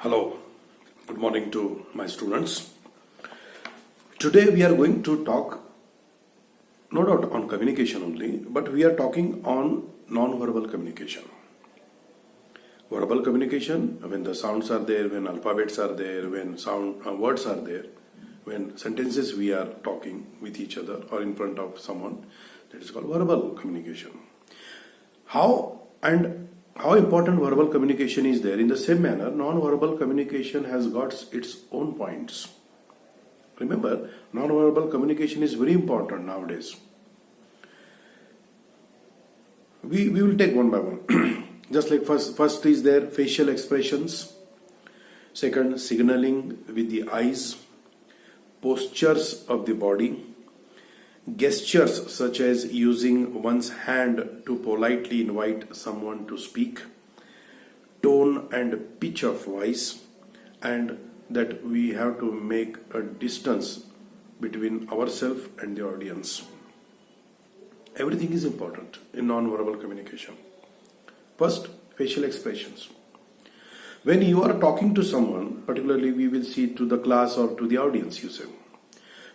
Hello, good morning to my students. Today we are going to talk no doubt on communication only, but we are talking on non-verbal communication. Verbal communication, when the sounds are there, when alphabets are there, when words are there, when sentences we are talking with each other or in front of someone, that is called verbal communication. How important verbal communication is there? In the same manner, non-verbal communication has got its own points. Remember, non-verbal communication is very important nowadays. We will take one by one. Just like first is there facial expressions. Second, signaling with the eyes. Postures of the body. Gestures such as using one's hand to politely invite someone to speak, tone and pitch of voice, and that we have to make a distance between ourselves and the audience. Everything is important in non-verbal communication. First, facial expressions. When you are talking to someone, particularly we will see to the class or to the audience, you say.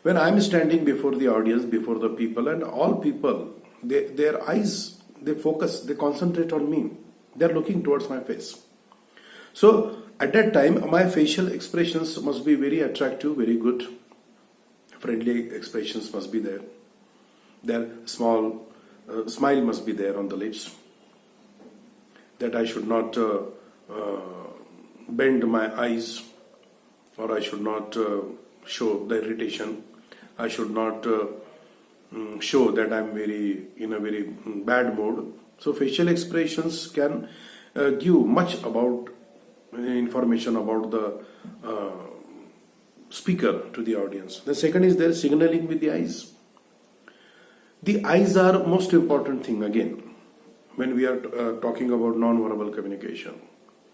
When I am standing before the audience, before the people, and all people, their eyes, they focus, they concentrate on me. They are looking towards my face. So, at that time, my facial expressions must be very attractive, very good. Friendly expressions must be there. Their small smile must be there on the lips. That I should not bend my eyes, or I should not show the irritation. I should not show that I am in a very bad mood. So facial expressions can give much about information about the speaker to the audience. The second is there signaling with the eyes. The eyes are most important thing again when we are talking about non-verbal communication.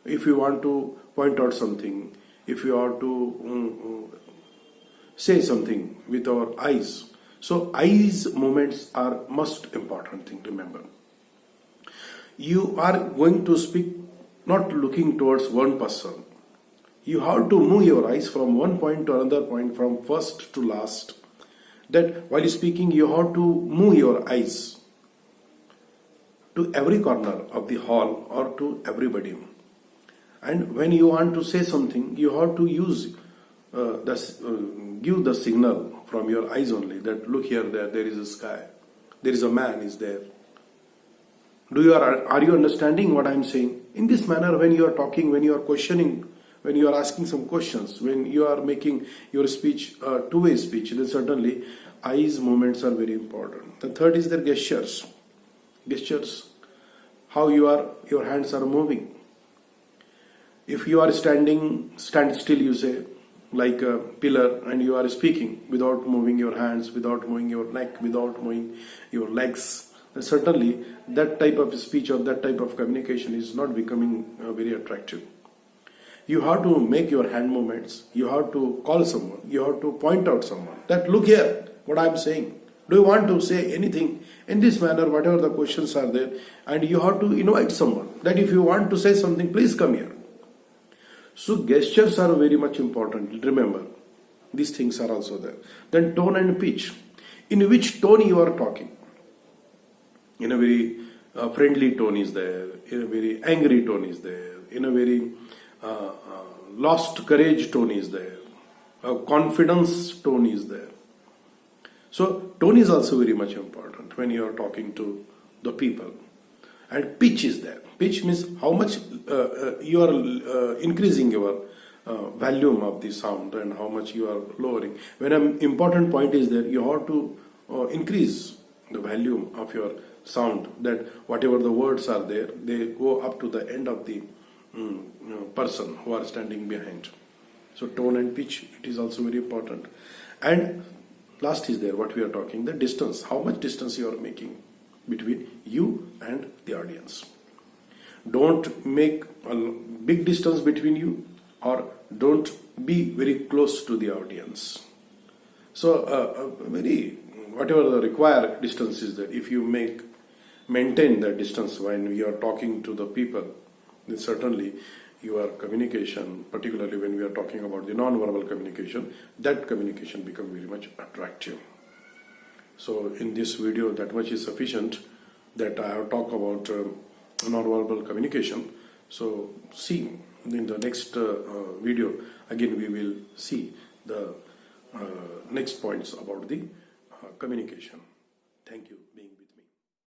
If you want to point out something, if you are to say something with our eyes. So eyes movements are most important thing to remember. You are going to speak not looking towards one person. You have to move your eyes from one point to another point, from first to last. That while speaking you have to move your eyes to every corner of the hall or to everybody. And when you want to say something, you have to use give the signal from your eyes only that look here, there is a sky, there is a man is there. Are you understanding what I am saying? In this manner, when you are talking, when you are questioning, when you are asking some questions, when you are making your speech two-way speech, then certainly eyes movements are very important. The third is the gestures. Gestures, how your hands are moving. If you are stand still, you say, like a pillar, and you are speaking without moving your hands, without moving your neck, without moving your legs, then certainly that type of speech or that type of communication is not becoming very attractive. You have to make your hand movements, you have to call someone, you have to point out someone that look here what I am saying. Do you want to say anything? In this manner, whatever the questions are there, and you have to invite someone that if you want to say something, please come here. So gestures are very much important. Remember, these things are also there. Then tone and pitch. In which tone you are talking? In a very friendly tone is there. In a very angry tone is there. In a very lost courage tone is there. A confidence tone is there. So tone is also very much important when you are talking to the people. And pitch is there. Pitch means how much you are increasing your volume of the sound and how much you are lowering. When an important point is there, you have to increase the volume of your sound, that whatever the words are there, they go up to the end of the person who are standing behind. So tone and pitch, it is also very important. And last is there, what we are talking, the distance. How much distance you are making between you and the audience. Don't make a big distance between you, or don't be very close to the audience. So whatever the required distance is there, if you maintain that distance when you are talking to the people, then certainly your communication, particularly when we are talking about the non-verbal communication, that communication become very much attractive. So in this video, that much is sufficient that I have talked about non-verbal communication. So see in the next video, again we will see the next points about the communication. Thank you. Being